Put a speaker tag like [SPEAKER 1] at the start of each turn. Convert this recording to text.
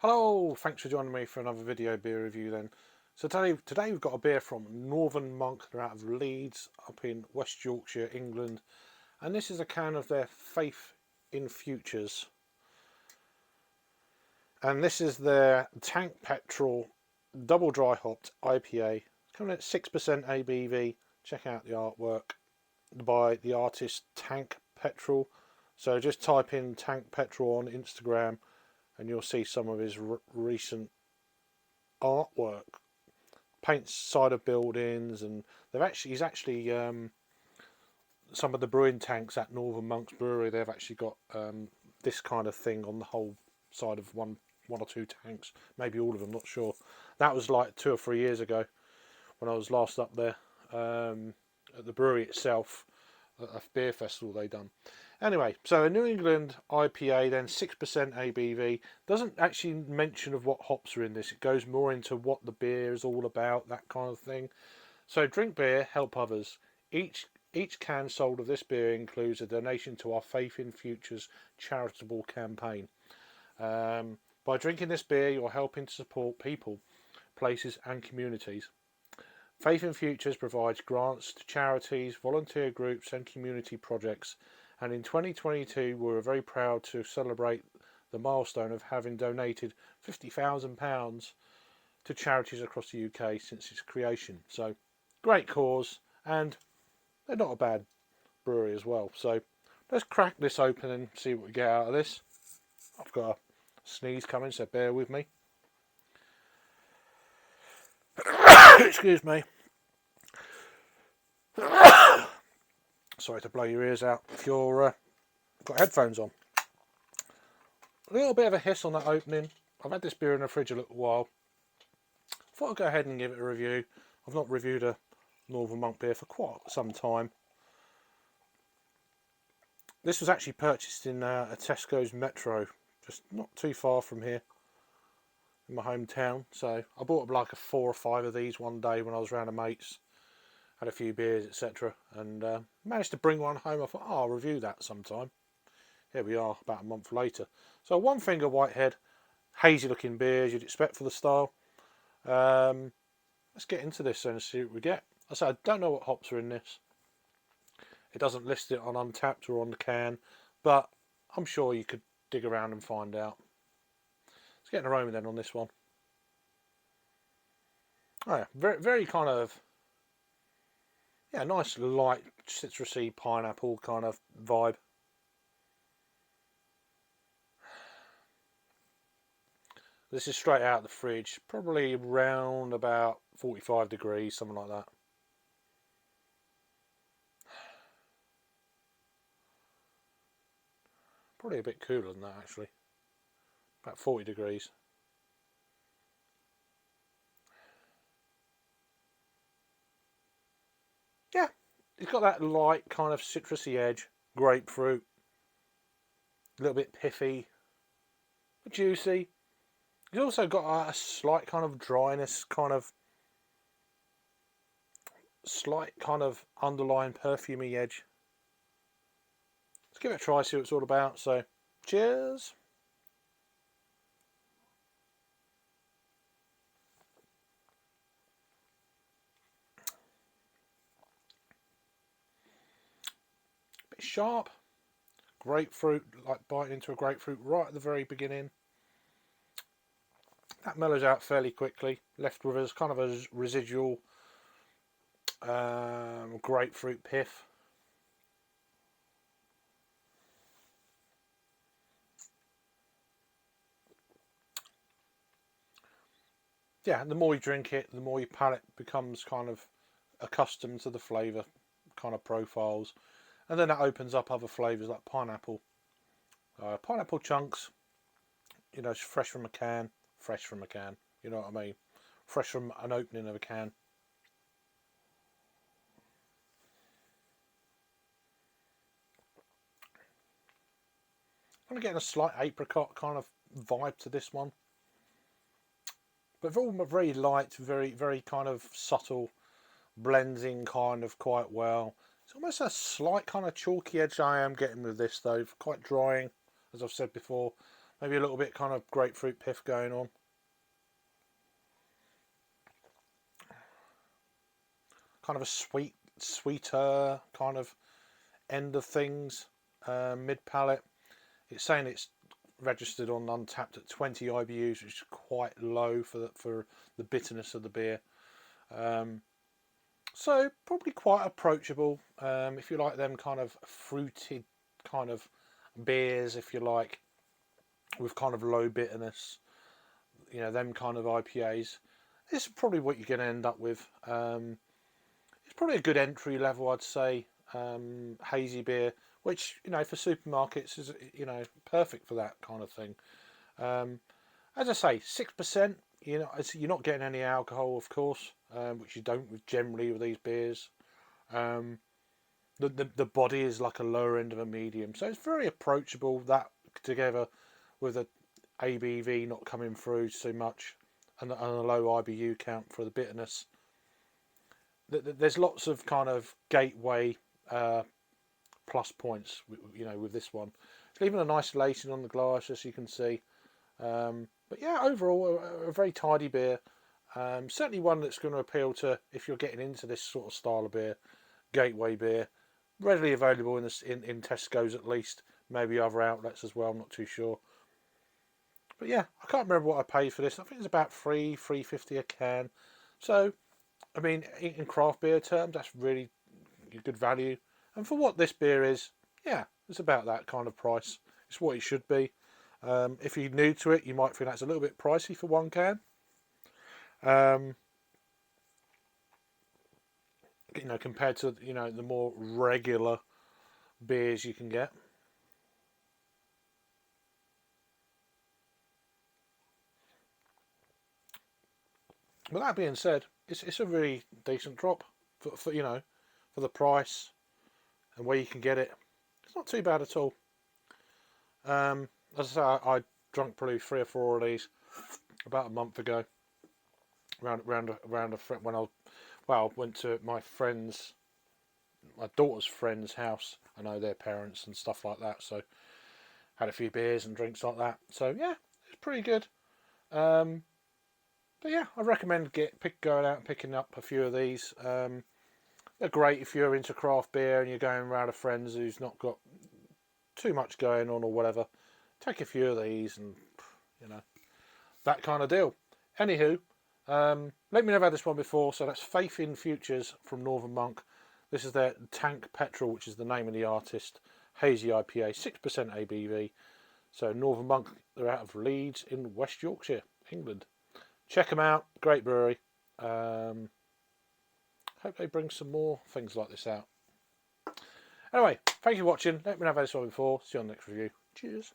[SPEAKER 1] Hello, thanks for joining me for another video beer review then. So today we've got a beer from Northern Monk. They're out of Leeds up in West Yorkshire, England. And this is a can of their Faith in Futures. And this is their Tank Petrol double dry hopped IPA. It's coming at 6% ABV. Check out the artwork by the artist Tank Petrol. So just type in Tank Petrol on Instagram and you'll see some of his recent artwork. Paints side of buildings, and he's actually some of the brewing tanks at Northern Monk's Brewery. They've actually got this kind of thing on the whole side of one or two tanks, maybe all of them, not sure. That was like 2 or 3 years ago when I was last up there at the brewery itself, a beer festival they done. Anyway, so a New England IPA, then 6% ABV. Doesn't actually mention of what hops are in this. It goes more into what the beer is all about, that kind of thing. So drink beer, help others. Each can sold of this beer includes a donation to our Faith in Futures charitable campaign. By drinking this beer, you're helping to support people, places and communities. Faith in Futures provides grants to charities, volunteer groups and community projects. And in 2022, we were very proud to celebrate the milestone of having donated £50,000 to charities across the UK since its creation. So, great cause, and they're not a bad brewery as well. So, let's crack this open and see what we get out of this. I've got a sneeze coming, so bear with me. Excuse me. Sorry to blow your ears out if you're got headphones on. A little bit of a hiss on that opening. I've had this beer in the fridge a little while. Thought I'd go ahead and give it a review. I've not reviewed a Northern Monk beer for quite some time. This was actually purchased in a TESCOS Metro, just not too far from here in my hometown. So I bought like a 4 or 5 of these one day when I was around a mate's. Had a few beers, etc. And managed to bring one home. I thought, I'll review that sometime. Here we are, about a month later. So one finger whitehead, hazy looking beer as you'd expect for the style. Let's get into this and see what we get. I said I don't know what hops are in this. It doesn't list it on Untapped or on the can, but I'm sure you could dig around and find out. Let's get an aroma then on this one. Oh yeah, very, very kind of, yeah, nice light citrusy pineapple kind of vibe. This is straight out of the fridge, probably around about 45 degrees, something like that. Probably a bit cooler than that actually, about 40 degrees. Yeah, it's got that light kind of citrusy edge, grapefruit, a little bit piffy, juicy. It's also got a slight kind of dryness, slight kind of underlying perfumey edge. Let's give it a try, see what it's all about. So, cheers. Bit sharp. Grapefruit, like biting into a grapefruit right at the very beginning. That mellows out fairly quickly, left with us kind of a residual grapefruit pith. Yeah, the more you drink it, the more your palate becomes kind of accustomed to the flavour kind of profiles. And then that opens up other flavours like pineapple. Pineapple chunks, you know, fresh from a can, you know what I mean? Fresh from an opening of a can. I'm getting a slight apricot kind of vibe to this one. But all very light, very, very kind of subtle, blends in kind of quite well. It's almost a slight kind of chalky edge I am getting with this though, quite drying, as I've said before. Maybe a little bit kind of grapefruit pith going on. Kind of a sweeter kind of end of things, mid palate. It's saying it's registered on Untapped at 20 IBUs, which is quite low for the bitterness of the beer. So probably quite approachable if you like them kind of fruited kind of beers, if you like, with kind of low bitterness. You know, them kind of IPAs. This is probably what you're going to end up with. It's probably a good entry level, I'd say, hazy beer, which, you know, for supermarkets is, you know, perfect for that kind of thing. As I say, 6%. You know, you're not getting any alcohol, of course, which you don't generally with these beers. The body is like a lower end of a medium, so it's very approachable. That together with a ABV not coming through so much, and a low IBU count for the bitterness. There's lots of kind of gateway plus points, you know, with this one. It's leaving a nice lacing on the glass, as you can see. But yeah, overall, a very tidy beer. Certainly one that's going to appeal to, if you're getting into this sort of style of beer, gateway beer. Readily available in Tesco's at least, maybe other outlets as well, I'm not too sure. But yeah, I can't remember what I paid for this. I think it's about £3.50 a can. So, I mean, in craft beer terms, that's really good value. And for what this beer is, yeah, it's about that kind of price. It's what it should be. If you're new to it, you might think that's a little bit pricey for one can. You know, compared to, you know, the more regular beers you can get. But that being said, it's a really decent drop for you know, for the price and where you can get it. It's not too bad at all. As I say, I drank probably 3 or 4 of these about a month ago. Around a friend when I went to my daughter's friend's house. I know their parents and stuff like that, so had a few beers and drinks like that. So yeah, it's pretty good. But yeah, I recommend going out and picking up a few of these. They're great if you're into craft beer and you're going around a friend's who's not got too much going on or whatever. Take a few of these and, you know, that kind of deal. Anywho, let me know about this one before. So that's Faith in Futures from Northern Monk. This is their Tank Petrol, which is the name of the artist. Hazy IPA, 6% ABV. So Northern Monk, they're out of Leeds in West Yorkshire, England. Check them out. Great brewery. Hope they bring some more things like this out. Anyway, thank you for watching. Let me know if I've had this one before. See you on the next review. Cheers.